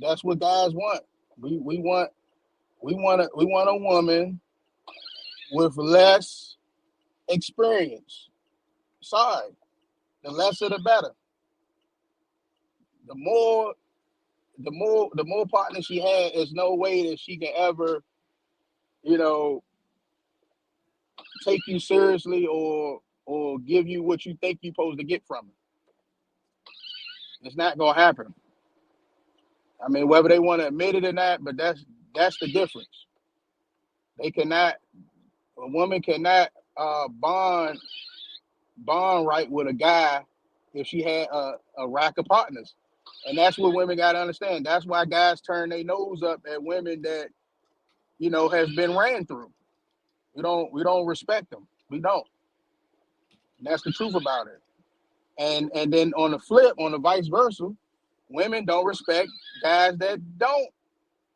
That's what guys want. We want we want a woman with less experience. Sorry, the lesser the better. The more the more partners she had, there's no way that she can ever, you know, take you seriously or give you what you think you're supposed to get from it. It's not gonna happen. I mean, whether they want to admit it or not, but that's the difference. They cannot a woman cannot bond right with a guy if she had a rack of partners. And that's what women gotta understand. That's why guys turn their nose up at women that, has been ran through. We don't respect them. We don't. And that's the truth about it. And then on the flip, on the vice versa, women don't respect guys that don't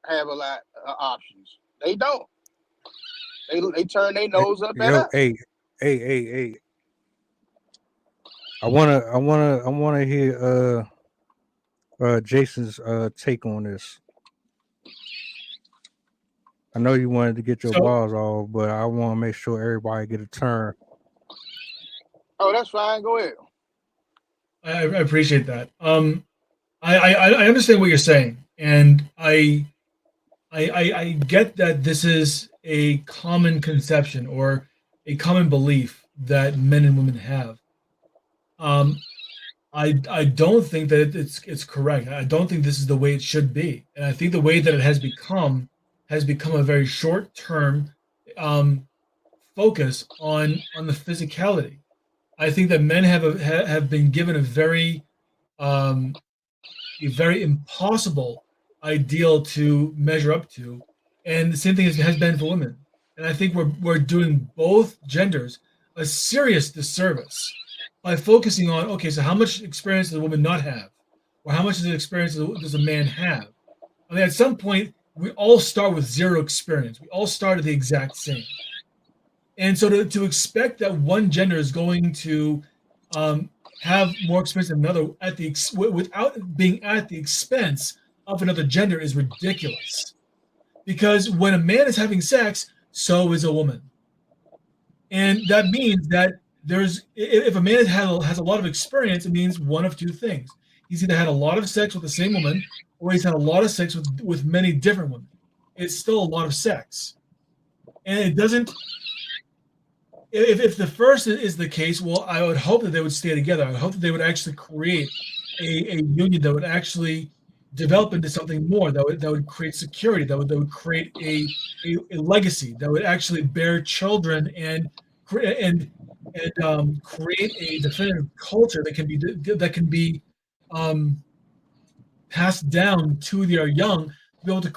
have a lot of options. They don't. They turn their nose up at Yo, us. hey. I wanna hear Jason's take on this. I know you wanted to get your So balls off, but I want to make sure everybody get a turn. Oh, that's fine. Go ahead. I appreciate that. I understand what you're saying, and I get that this is a common conception or a common belief that men and women have. Um, I don't think that it's correct. I don't think this is the way it should be, and I think the way that it has become a very short term um, focus on the physicality. I think that men have been given um, a very impossible ideal to measure up to, and the same thing has been for women. And I think we're doing both genders a serious disservice by focusing on, okay, so how much experience does a woman not have, or how much experience does a man have? I mean, at some point, we all start with zero experience. We all start at the exact same. And so to expect that one gender is going to have more experience than another without being at the expense of another gender is ridiculous. Because when a man is having sex, so is a woman. And that means that if a man has a lot of experience, it means one of two things. He's either had a lot of sex with the same woman or he's had a lot of sex with many different women. It's still a lot of sex. And it doesn't if the first is the case, well, I would hope that they would stay together. I would hope that they would actually create a union that would actually develop into something more that would create security, that would create a legacy, that would actually bear children and create a definitive culture that can be um, passed down to their young to be able to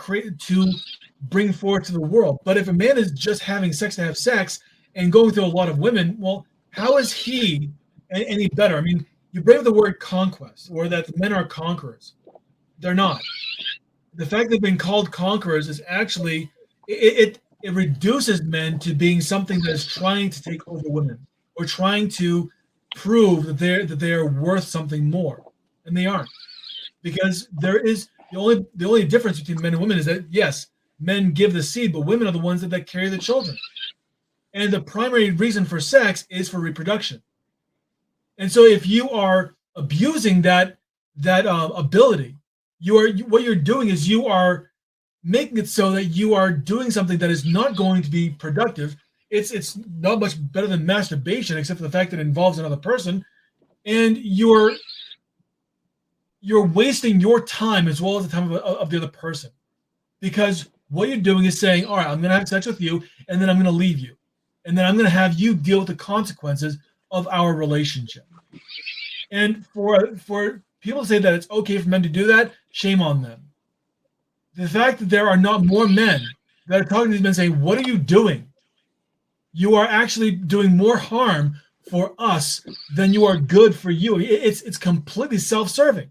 bring forward to the world. But if a man is just having sex to have sex and going through a lot of women, well, how is he any better? I mean, you bring up the word conquest or that the men are conquerors. They're not. The fact they've been called conquerors is actually it reduces men to being something that is trying to take over women or trying to prove that they are worth something more, and they aren't, because the only difference between men and women is that yes, men give the seed, but women are the ones that carry the children. And the primary reason for sex is for reproduction. And so if you are abusing that ability, what you're doing is you are making it so that you are doing something that is not going to be productive. It's not much better than masturbation, except for the fact that it involves another person, and you're wasting your time as well as the time of the other person, because what you're doing is saying, all right, I'm going to have sex with you and then I'm going to leave you, and then I'm going to have you deal with the consequences of our relationship. And for people to say that it's okay for men to do that, shame on them. The fact that there are not more men that are talking to these men saying, what are you doing? You are actually doing more harm for us than you are good for you. It's completely self-serving.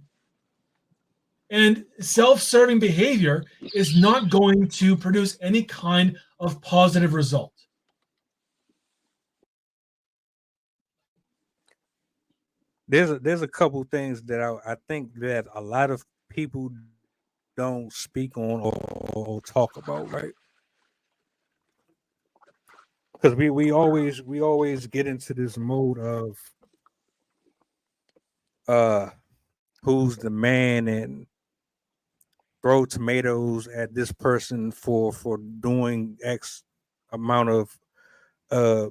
And self-serving behavior is not going to produce any kind of positive result. There's a couple things that I think that a lot of people don't speak on or talk about, right? Because we always get into this mode of uh who's the man and throw tomatoes at this person for doing X amount of uh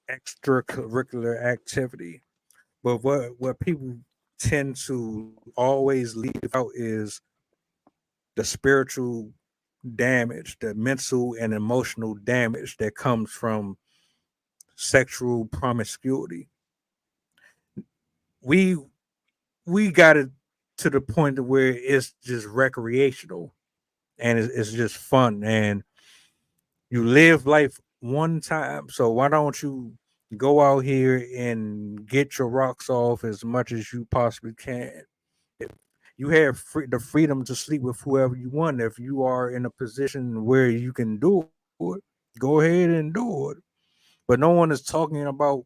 extracurricular activity. But what people tend to always leave out is the spiritual damage, the mental and emotional damage that comes from sexual promiscuity. We we got it to the point where it's just recreational and it's just fun and you live life one time. So why don't you go out here and get your rocks off as much as you possibly can? If you have the freedom to sleep with whoever you want. If you are in a position where you can do it, go ahead and do it. But no one is talking about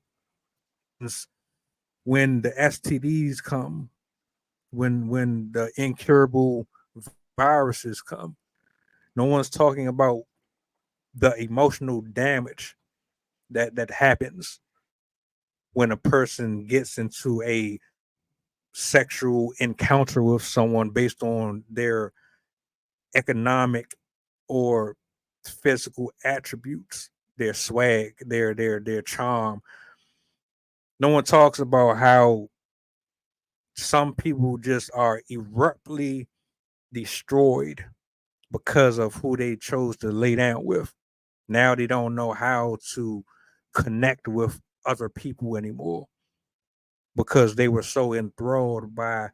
when the STDs come, when the incurable viruses come. No one's talking about the emotional damage that happens when a person gets into a sexual encounter with someone based on their economic or physical attributes, their swag, their charm. No one talks about how some people just are abruptly destroyed because of who they chose to lay down with. Now they don't know how to connect with other people anymore because they were so enthralled by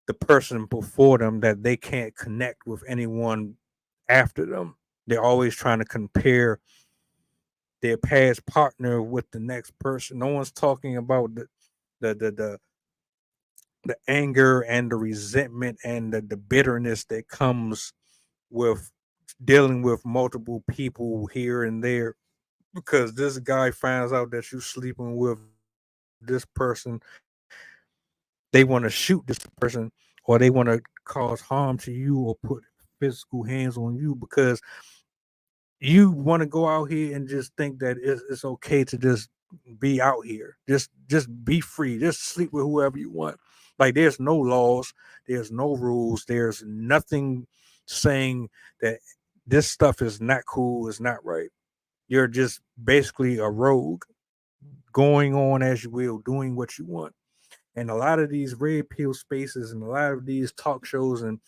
the person before them that they can't connect with anyone after them. They're always trying to compare their past partner with the next person. No one's talking about the the the, the anger and the resentment and the bitterness that comes with dealing with multiple people here and there because this guy finds out that you're sleeping with this person, they want to shoot this person or they want to cause harm to you or put physical hands on you because you want to go out here and just think that it's okay to just be out here, just be free, just sleep with whoever you want. Like there's no laws, there's no rules, there's nothing saying that this stuff is not cool, is not right. You're just basically a rogue going on as you will, doing what you want. And a lot of these red pill spaces and a lot of these talk shows and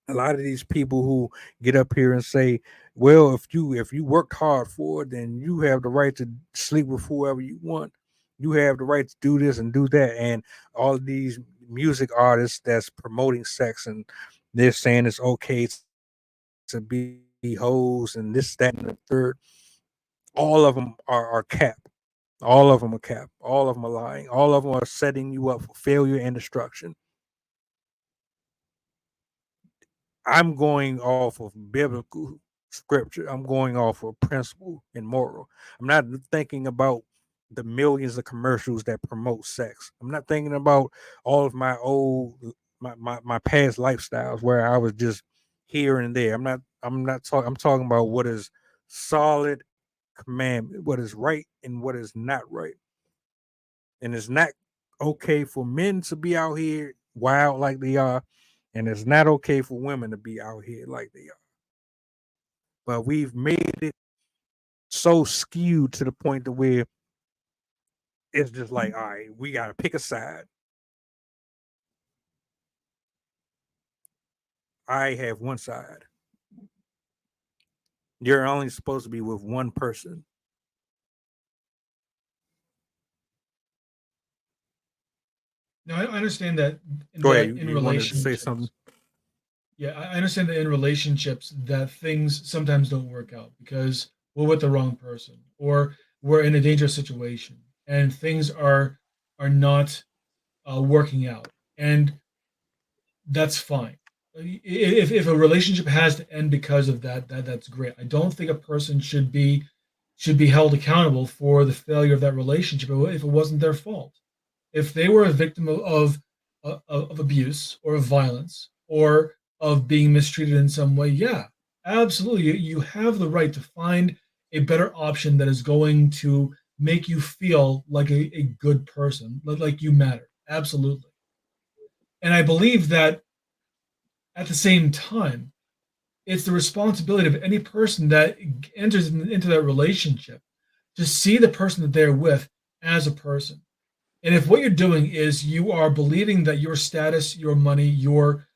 a lot of these people who get up here and say, well, if you worked hard for it, then you have the right to sleep with whoever you want. You have the right to do this and do that. And all of these music artists that's promoting sex and they're saying it's okay to be hoes and this, that, and the third. All of them are cap. All of them are cap. All of them are lying. All of them are setting you up for failure and destruction. I'm going off of biblical scripture. I'm going off of principle and moral. I'm not thinking about the millions of commercials that promote sex. I'm not thinking about all of my old my past lifestyles where I was just here and there. I'm not talking I'm talking about what is solid commandment, what is right and what is not right. And it's not okay for men to be out here wild like they are, and it's not okay for women to be out here like they are. But we've made it so skewed to the point to where it's just like, all right, we gotta pick a side. I have one side. You're only supposed to be with one person. Now, I understand that Go ahead. in You wanted to say something? relationships, yeah, I understand that in relationships that things sometimes don't work out because we're with the wrong person or we're in a dangerous situation and things are not working out, and that's fine. If a relationship has to end because of that, that's great. I don't think a person should be held accountable for the failure of that relationship if it wasn't their fault. If they were a victim of abuse or of violence, or of being mistreated in some way, yeah, absolutely. You have the right to find a better option that is going to make you feel like a good person, like you matter. Absolutely. And I believe that at the same time, it's the responsibility of any person that enters into that relationship to see the person that they're with as a person. And if what you're doing is you are believing that your status, your money, your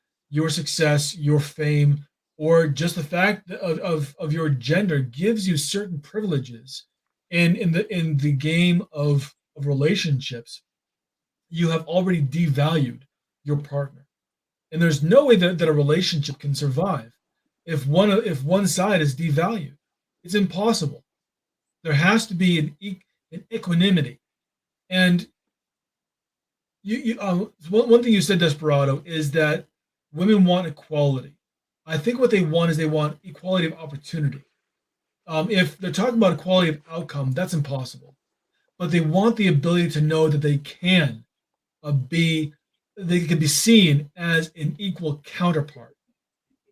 success, your fame, or just the fact of your gender gives you certain privileges in the game of relationships, you have already devalued your partner. And there's no way that a relationship can survive if one side is devalued. It's impossible. There has to be an equanimity. And one thing you said, Desperado, is that women want equality. I think what they want is they want equality of opportunity. If they're talking about equality of outcome, that's impossible. But they want the ability to know that be they can be seen as an equal counterpart.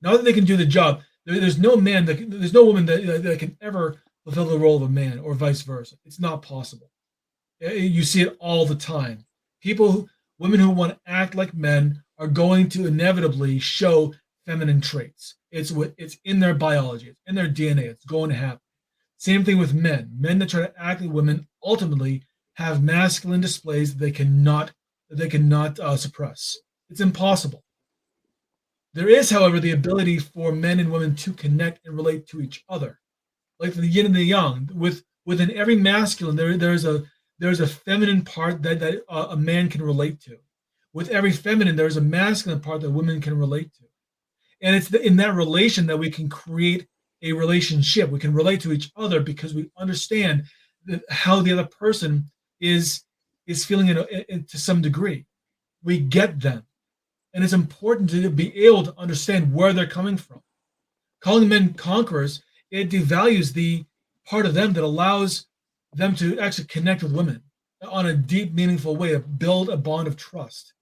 Now that they can do the job, there's no man there's no woman that can ever fulfill the role of a man or vice versa. It's not possible. You see it all the time. Women who want to act like men are going to inevitably show feminine traits. It's in their biology, it's in their DNA. It's going to happen. Same thing with men. Men that try to act like women ultimately have masculine displays that they cannot suppress. It's impossible. There is, however, the ability for men and women to connect and relate to each other, like the yin and the yang. Within every masculine, there's a feminine part that a man can relate to. With every feminine, there's a masculine part that women can relate to, and it's in that relation that we can create a relationship. We can relate to each other because we understand how the other person is feeling it to some degree. We get them, and it's important to be able to understand where they're coming from. Calling men conquerors, it devalues the part of them that allows them to actually connect with women on a deep, meaningful way to build a bond of trust.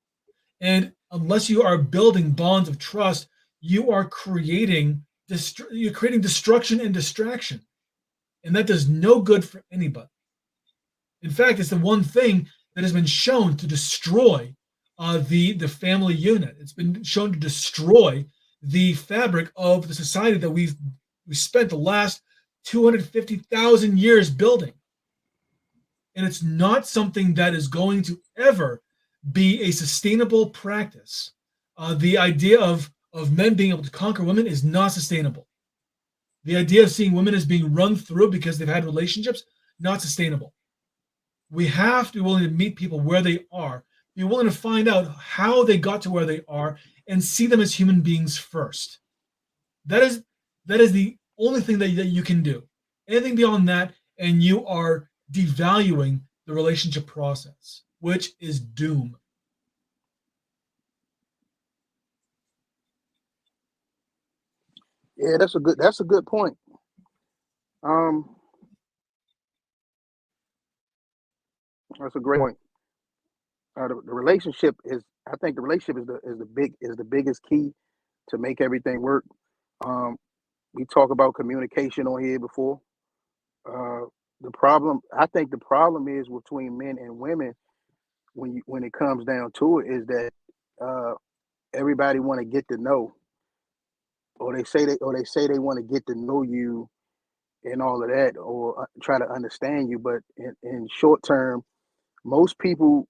And unless you are building bonds of trust, you're creating destruction and distraction, and that does no good for anybody. In fact, it's the one thing that has been shown to destroy the family unit. It's been shown to destroy the fabric of the society that we spent the last 250,000 years building. And it's not something that is going to ever be a sustainable practice. The idea of men being able to conquer women is not sustainable. The idea of seeing women as being run through because they've had relationships, not sustainable. We have to be willing to meet people where they are, be willing to find out how they got to where they are, and see them as human beings first. That is the only thing that you can do. Anything beyond that, and you are devaluing the relationship process, which is doom. Yeah, that's a good point. Um, that's a great point. The relationship is, I think the relationship is the biggest key to make everything work. Um, we talk about communication on here before. Uh, I think the problem is between men and women when it comes down to it is that uh, everybody want to get to know, or they say they want to get to know you and all of that, or try to understand you. But in short term, most people,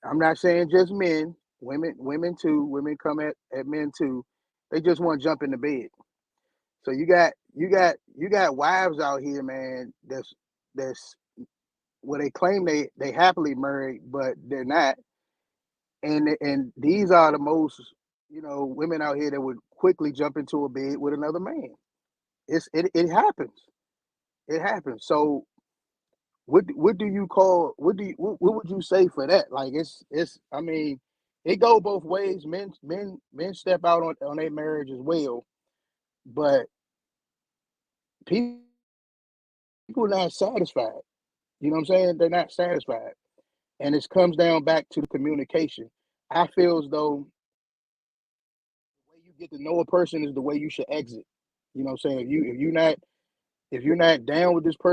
I'm not saying just men, women too. Women come at men too. They just want to jump in the bed. So you got wives out here, man. That's well, they claim they happily married, but they're not. And these are the most, women out here that would quickly jump into a bed with another man. It happens. It happens. So what do you call what would you say for that? Like it's I mean, it go both ways. Men step out on their marriage as well, but people not satisfied. You know what I'm saying? They're not satisfied. And it comes down back to the communication. I feel as though get to know a person is the way you should exit. You know what I'm saying? If you're not down with this person.